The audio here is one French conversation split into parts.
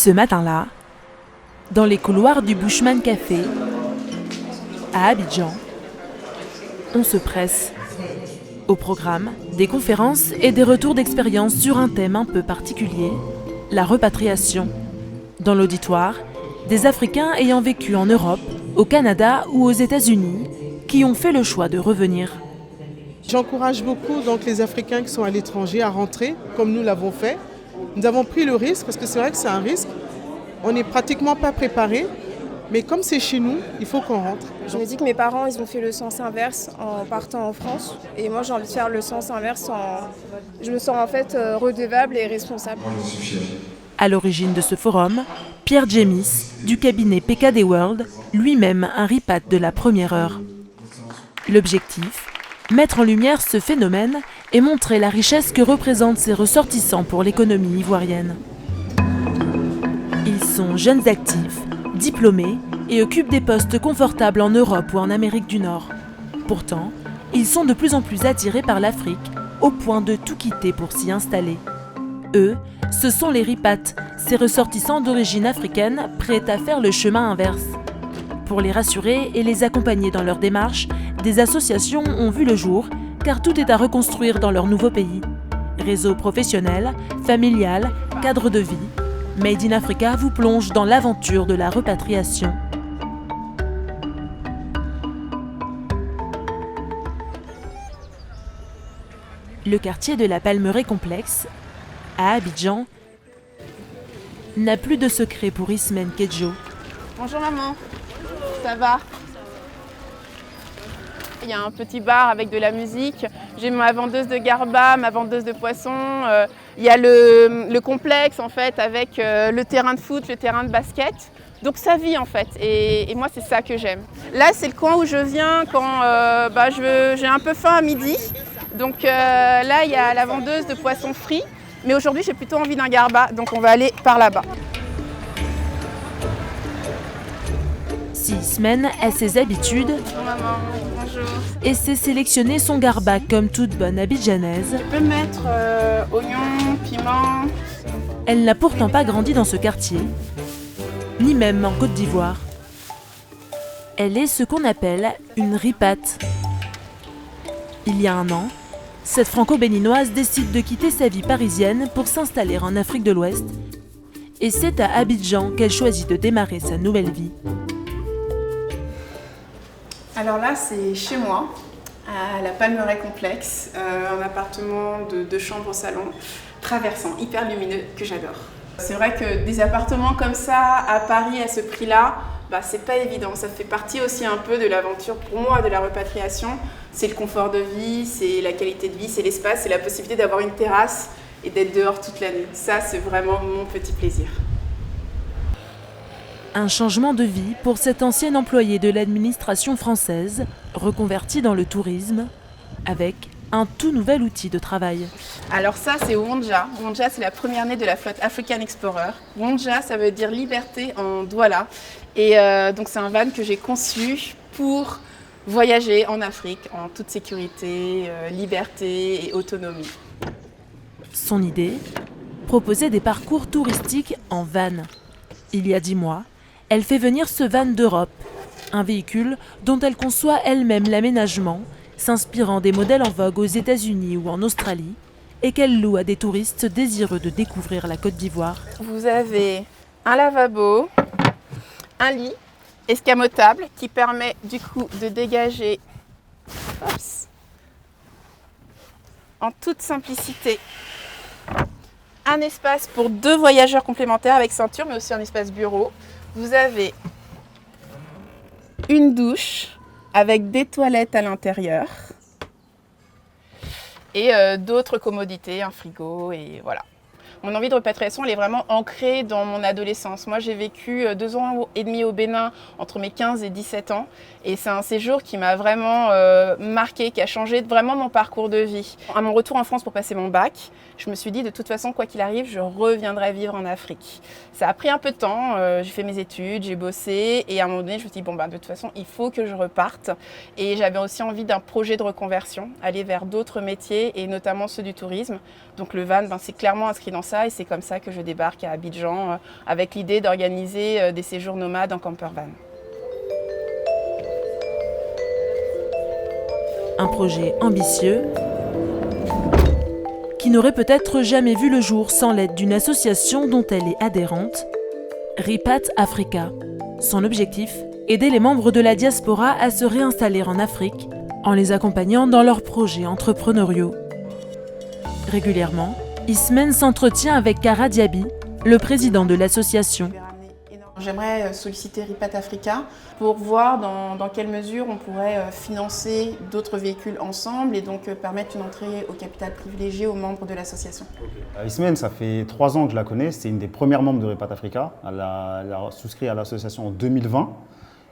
Ce matin-là, dans les couloirs du Bushman Café, à Abidjan, on se presse. Au programme, des conférences et des retours d'expérience sur un thème un peu particulier, la repatriation. Dans l'auditoire, des Africains ayant vécu en Europe, au Canada ou aux États-Unis, qui ont fait le choix de revenir. J'encourage beaucoup donc les Africains qui sont à l'étranger à rentrer, comme nous l'avons fait. Nous avons pris le risque, parce que c'est vrai que c'est un risque. On n'est pratiquement pas préparé, mais comme c'est chez nous, il faut qu'on rentre. Je me dis que mes parents, ils ont fait le sens inverse en partant en France. Et moi, j'ai envie de faire le sens inverse Je me sens en fait redevable et responsable. À l'origine de ce forum, Pierre Jemis, du cabinet PKD World, lui-même un ripat de la première heure. L'objectif, mettre en lumière ce phénomène et montrer la richesse que représentent ces ressortissants pour l'économie ivoirienne. Ils sont jeunes actifs, diplômés et occupent des postes confortables en Europe ou en Amérique du Nord. Pourtant, ils sont de plus en plus attirés par l'Afrique, au point de tout quitter pour s'y installer. Eux, ce sont les ripats, ces ressortissants d'origine africaine prêts à faire le chemin inverse. Pour les rassurer et les accompagner dans leur démarche, des associations ont vu le jour, car tout est à reconstruire dans leur nouveau pays. Réseau professionnel, familial, cadre de vie, Made in Africa vous plonge dans l'aventure de la repatriation. Le quartier de la Palmeraie Complexe, à Abidjan, n'a plus de secret pour Ismène Kedjo. Bonjour maman, ça va? Il y a un petit bar avec de la musique, j'ai ma vendeuse de garba, ma vendeuse de poissons, il y a le complexe en fait avec le terrain de foot, le terrain de basket. Donc ça vit en fait et moi c'est ça que j'aime. Là c'est le coin où je viens quand j'ai un peu faim à midi. Donc là il y a la vendeuse de poissons frits, mais aujourd'hui j'ai plutôt envie d'un garba, donc on va aller par là-bas. Si Ismène a ses habitudes, Bonjour maman, bonjour. Et sait sélectionner son garba comme toute bonne abidjanaise, Je peux mettre oignons, piments. elle n'a pourtant pas grandi dans ce quartier, ni même en Côte d'Ivoire. Elle est ce qu'on appelle une ripat. Il y a un an, cette franco-béninoise décide de quitter sa vie parisienne pour s'installer en Afrique de l'Ouest, et c'est à Abidjan qu'elle choisit de démarrer sa nouvelle vie. Alors là, c'est chez moi, à la Palmeraie Complexe, un appartement de 2 chambres au salon, traversant, hyper lumineux, que j'adore. C'est vrai que des appartements comme ça, à Paris, à ce prix-là, c'est pas évident. Ça fait partie aussi un peu de l'aventure, pour moi, de la repatriation. C'est le confort de vie, c'est la qualité de vie, c'est l'espace, c'est la possibilité d'avoir une terrasse et d'être dehors toute la nuit. Ça, c'est vraiment mon petit plaisir. Un changement de vie pour cet ancien employé de l'administration française, reconverti dans le tourisme, avec un tout nouvel outil de travail. Alors ça, c'est Wonja. Wonja, c'est la première née de la flotte African Explorer. Wonja, ça veut dire liberté en Douala. Et donc c'est un van que j'ai conçu pour voyager en Afrique en toute sécurité, liberté et autonomie. Son idée, proposer des parcours touristiques en van. Il y a 10 mois, elle fait venir ce van d'Europe, un véhicule dont elle conçoit elle-même l'aménagement, s'inspirant des modèles en vogue aux États-Unis ou en Australie, et qu'elle loue à des touristes désireux de découvrir la Côte d'Ivoire. Vous avez un lavabo, un lit escamotable qui permet du coup de dégager en toute simplicité un espace pour 2 voyageurs complémentaires avec ceinture, mais aussi un espace bureau. Vous avez une douche avec des toilettes à l'intérieur et d'autres commodités, un frigo et voilà. Mon envie de repatriation, elle est vraiment ancrée dans mon adolescence. Moi, j'ai vécu 2 ans et demi au Bénin entre mes 15 et 17 ans. Et c'est un séjour qui m'a vraiment marqué, qui a changé vraiment mon parcours de vie. À mon retour en France pour passer mon bac, je me suis dit de toute façon, quoi qu'il arrive, je reviendrai vivre en Afrique. Ça a pris un peu de temps. J'ai fait mes études, j'ai bossé. Et à un moment donné, je me suis dit, de toute façon, il faut que je reparte. Et j'avais aussi envie d'un projet de reconversion, aller vers d'autres métiers et notamment ceux du tourisme. Donc le van, c'est clairement inscrit dans ça et c'est comme ça que je débarque à Abidjan avec l'idée d'organiser des séjours nomades en campervan. Un projet ambitieux qui n'aurait peut-être jamais vu le jour sans l'aide d'une association dont elle est adhérente, Ripat Africa. Son objectif, aider les membres de la diaspora à se réinstaller en Afrique en les accompagnant dans leurs projets entrepreneuriaux. Régulièrement, Ismène s'entretient avec Kara Diaby, le président de l'association. J'aimerais solliciter Ripat Africa pour voir dans quelle mesure on pourrait financer d'autres véhicules ensemble et donc permettre une entrée au capital privilégié aux membres de l'association. Ismène, ça fait 3 ans que je la connais, c'est une des premières membres de Ripat Africa. Elle a souscrit à l'association en 2020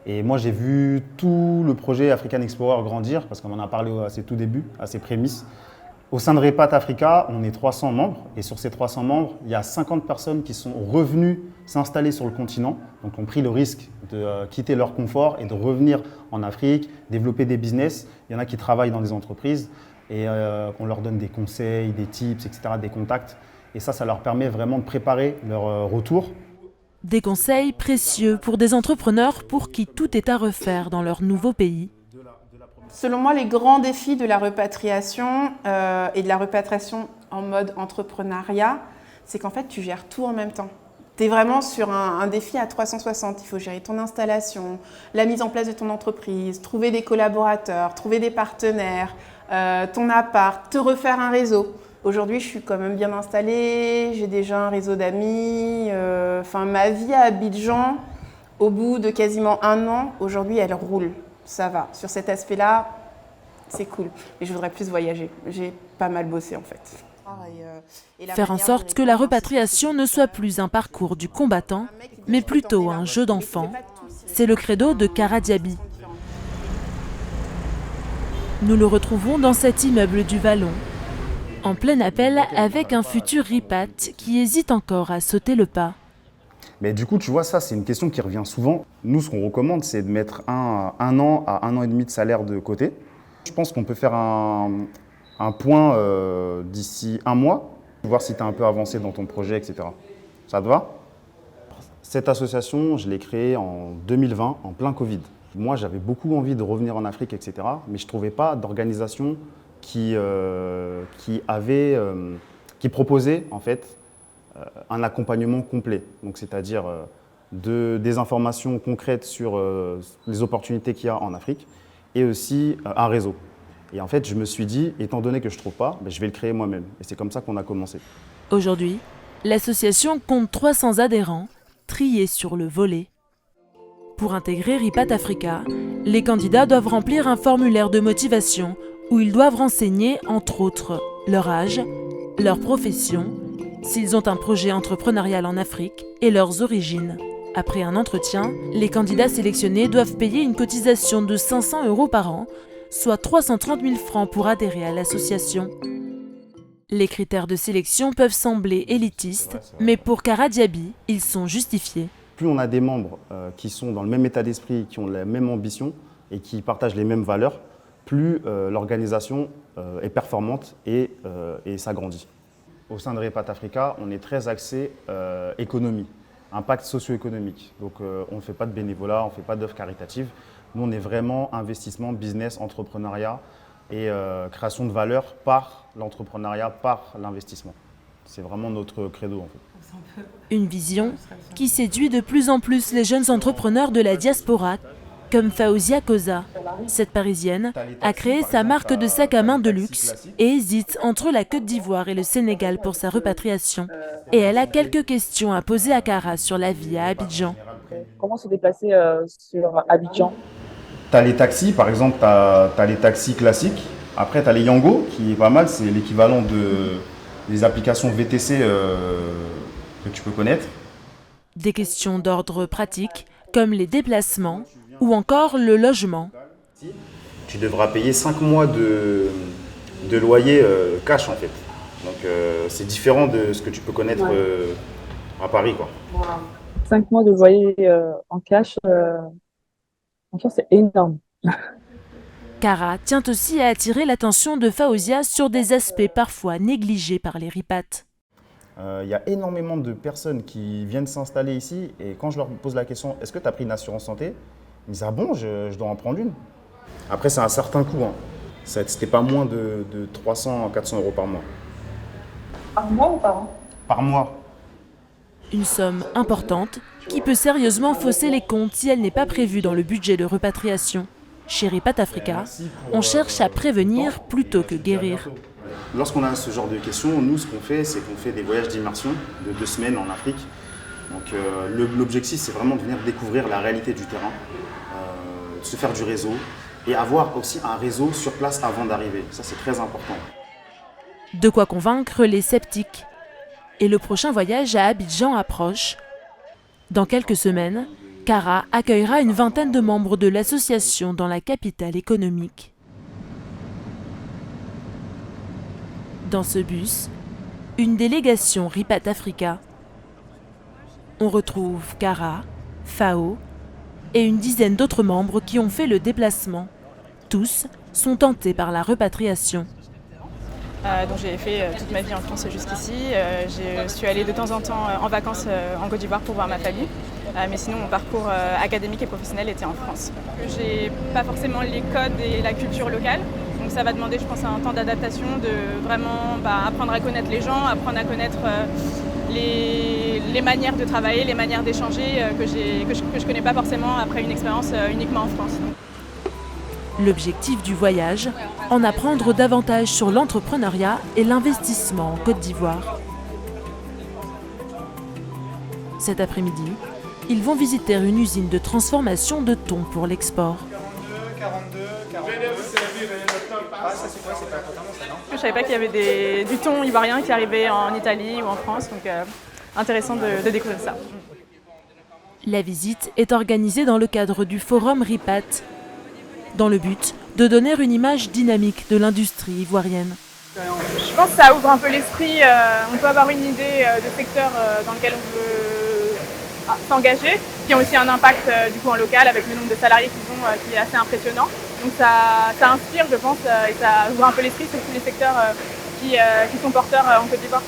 et moi j'ai vu tout le projet African Explorer grandir parce qu'on en a parlé à ses tout débuts, à ses prémices. Au sein de Ripat Africa, on est 300 membres et sur ces 300 membres, il y a 50 personnes qui sont revenues s'installer sur le continent, donc ont pris le risque de quitter leur confort et de revenir en Afrique, développer des business. Il y en a qui travaillent dans des entreprises et qu'on leur donne des conseils, des tips, etc., des contacts. Et ça leur permet vraiment de préparer leur retour. Des conseils précieux pour des entrepreneurs pour qui tout est à refaire dans leur nouveau pays. Selon moi, les grands défis de la repatriation et de la repatriation en mode entrepreneuriat, c'est qu'en fait, tu gères tout en même temps. Tu es vraiment sur un défi à 360. Il faut gérer ton installation, la mise en place de ton entreprise, trouver des collaborateurs, trouver des partenaires, ton appart, te refaire un réseau. Aujourd'hui, je suis quand même bien installée, j'ai déjà un réseau d'amis. Ma vie à Abidjan, au bout de quasiment 1 an, aujourd'hui, elle roule. Ça va. Sur cet aspect-là, c'est cool. Mais je voudrais plus voyager. J'ai pas mal bossé en fait. Faire en sorte que la repatriation ne soit plus un parcours du combattant, mais plutôt un jeu d'enfant, c'est le credo de Kara Diaby. Nous le retrouvons dans cet immeuble du Vallon, en plein appel avec un futur Ripat qui hésite encore à sauter le pas. Mais du coup, tu vois, ça, c'est une question qui revient souvent. Nous, ce qu'on recommande, c'est de mettre un an à 1 an et demi de salaire de côté. Je pense qu'on peut faire un point d'ici 1 mois, voir si tu es un peu avancé dans ton projet, etc. Ça te va? Cette association, je l'ai créée en 2020, en plein Covid. Moi, j'avais beaucoup envie de revenir en Afrique, etc. Mais je ne trouvais pas d'organisation qui proposait, en fait, un accompagnement complet, donc c'est-à-dire des informations concrètes sur les opportunités qu'il y a en Afrique et aussi un réseau. Et en fait, je me suis dit, étant donné que je ne trouve pas, je vais le créer moi-même. Et c'est comme ça qu'on a commencé. Aujourd'hui, l'association compte 300 adhérents, triés sur le volet. Pour intégrer Ripat Africa, les candidats doivent remplir un formulaire de motivation où ils doivent renseigner, entre autres, leur âge, leur profession, s'ils ont un projet entrepreneurial en Afrique et leurs origines. Après un entretien, les candidats sélectionnés doivent payer une cotisation de 500 € par an, soit 330 000 francs pour adhérer à l'association. Les critères de sélection peuvent sembler élitistes, mais pour Kara Diaby, ils sont justifiés. Plus on a des membres qui sont dans le même état d'esprit, qui ont la même ambition et qui partagent les mêmes valeurs, plus l'organisation est performante et s'agrandit. Au sein de Ripat Africa, on est très axé économie, impact socio-économique. Donc on ne fait pas de bénévolat, on ne fait pas d'œuvres caritatives. Nous, on est vraiment investissement, business, entrepreneuriat et création de valeur par l'entrepreneuriat, par l'investissement. C'est vraiment notre credo en fait. Une vision qui séduit de plus en plus les jeunes entrepreneurs de la diaspora, comme Faouzia Koza. Cette Parisienne a créé sa marque de sac à main de luxe et hésite entre la Côte d'Ivoire et le Sénégal pour sa repatriation. Et elle a quelques questions à poser à Kara sur la vie à Abidjan. Comment se déplacer sur Abidjan? Tu as les taxis, par exemple, tu as les taxis classiques. Après, tu as les Yango, qui est pas mal, c'est l'équivalent des applications VTC que tu peux connaître. Des questions d'ordre pratique, comme les déplacements ou encore le logement. Tu devras payer 5 mois de loyer cash en fait. Donc c'est différent de ce que tu peux connaître à Paris, quoi. 5 mois de loyer en cash, c'est énorme. Kara tient aussi à attirer l'attention de Faouzia sur des aspects parfois négligés par les Ripat. Il y a énormément de personnes qui viennent s'installer ici et quand je leur pose la question « Est-ce que tu as pris une assurance santé ?» Ils me disent « Ah bon, je dois en prendre une ». Après, c'est un certain coût. Hein. C'était pas moins de 300 à 400 € par mois. Par mois ou par an? Par mois. Une somme importante qui peut sérieusement fausser les comptes si elle n'est pas prévue dans le budget de repatriation. Chez Ripat Africa, on cherche à prévenir plutôt que guérir. Lorsqu'on a ce genre de questions, nous, ce qu'on fait, c'est qu'on fait des voyages d'immersion de 2 semaines en Afrique. Donc, l'objectif, c'est vraiment de venir découvrir la réalité du terrain, se faire du réseau et avoir aussi un réseau sur place avant d'arriver. Ça, c'est très important. De quoi convaincre les sceptiques. Et le prochain voyage à Abidjan approche. Dans quelques semaines, Kara accueillera une vingtaine de membres de l'association dans la capitale économique. Dans ce bus, une délégation Ripat Africa. On retrouve Kara, Fao et une dizaine d'autres membres qui ont fait le déplacement. Tous sont tentés par la repatriation. Donc j'ai fait toute ma vie en France jusqu'ici. Je suis allée de temps en temps en vacances en Côte d'Ivoire pour voir ma famille. Mais sinon mon parcours académique et professionnel était en France. J'ai pas forcément les codes et la culture locale. Donc ça va demander, je pense, un temps d'adaptation, de vraiment apprendre à connaître les gens, apprendre à connaître les manières de travailler, les manières d'échanger que je connais pas forcément après une expérience uniquement en France. L'objectif du voyage, en apprendre davantage sur l'entrepreneuriat et l'investissement en Côte d'Ivoire. Cet après-midi, ils vont visiter une usine de transformation de thon pour l'export. Je ne savais pas qu'il y avait du thon ivoirien qui arrivait en Italie ou en France, donc intéressant de découvrir ça. La visite est organisée dans le cadre du Forum Ripat, dans le but de donner une image dynamique de l'industrie ivoirienne. Je pense que ça ouvre un peu l'esprit, on peut avoir une idée de secteur dans lequel on veut s'engager, qui ont aussi un impact du coup en local avec le nombre de salariés qu'ils ont qui est assez impressionnant. Donc ça inspire, je pense, et ça ouvre un peu l'esprit sur tous les secteurs qui sont porteurs en Côte d'Ivoire.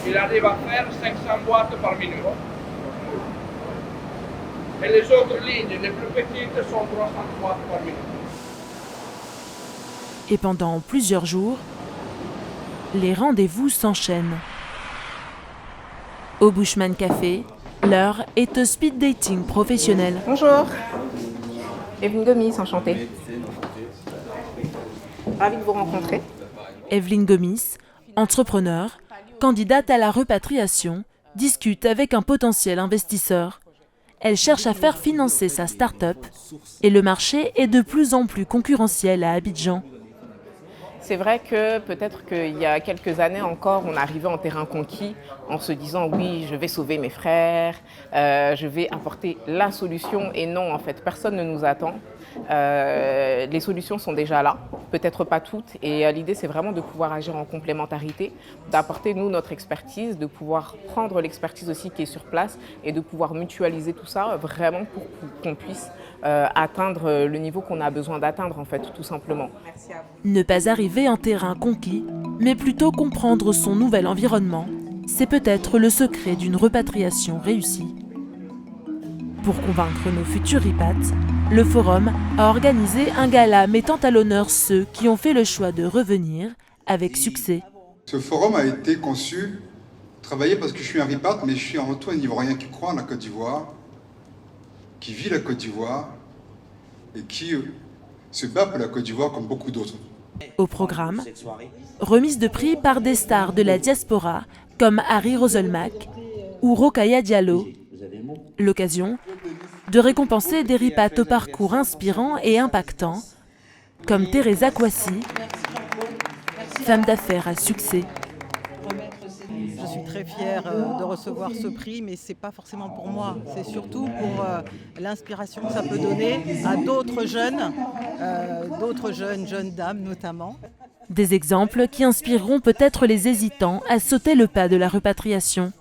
Il arrive à faire 500 boîtes par minute. Et les autres lignes, les plus petites, sont 300 boîtes par minute. Et pendant plusieurs jours, les rendez-vous s'enchaînent. Au Bushman Café, l'heure est au speed dating professionnel. Bonjour. Evelyne Gomis, enchantée. Ravie de vous rencontrer. Evelyne Gomis, entrepreneur, candidate à la repatriation, discute avec un potentiel investisseur. Elle cherche à faire financer sa start-up et le marché est de plus en plus concurrentiel à Abidjan. C'est vrai que peut-être qu'il y a quelques années encore, on arrivait en terrain conquis en se disant oui, je vais sauver mes frères, je vais apporter la solution et non, en fait, personne ne nous attend. Les solutions sont déjà là, peut-être pas toutes et l'idée c'est vraiment de pouvoir agir en complémentarité, d'apporter nous notre expertise, de pouvoir prendre l'expertise aussi qui est sur place et de pouvoir mutualiser tout ça vraiment pour qu'on puisse atteindre le niveau qu'on a besoin d'atteindre en fait tout simplement. Ne pas arriver en terrain conquis, mais plutôt comprendre son nouvel environnement, c'est peut-être le secret d'une repatriation réussie. Pour convaincre nos futurs Ripat, le Forum a organisé un gala mettant à l'honneur ceux qui ont fait le choix de revenir avec succès. Ce forum a été conçu, travaillé parce que je suis un Ripat, mais je suis avant tout un Ivoirien qui croit en la Côte d'Ivoire, qui vit la Côte d'Ivoire et qui se bat pour la Côte d'Ivoire comme beaucoup d'autres. Au programme, remise de prix par des stars de la diaspora comme Harry Roselmack ou Rokhaya Diallo. L'occasion de récompenser des Ripat au parcours inspirant et impactant, comme Teresa Kwasi, femme d'affaires à succès. Je suis très fière de recevoir ce prix, mais ce n'est pas forcément pour moi. C'est surtout pour l'inspiration que ça peut donner à d'autres jeunes, jeunes dames notamment. Des exemples qui inspireront peut-être les hésitants à sauter le pas de la repatriation.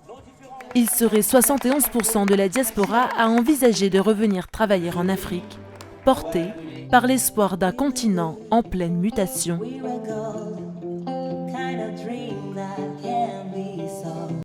Il serait 71% de la diaspora à envisager de revenir travailler en Afrique, portés par l'espoir d'un continent en pleine mutation.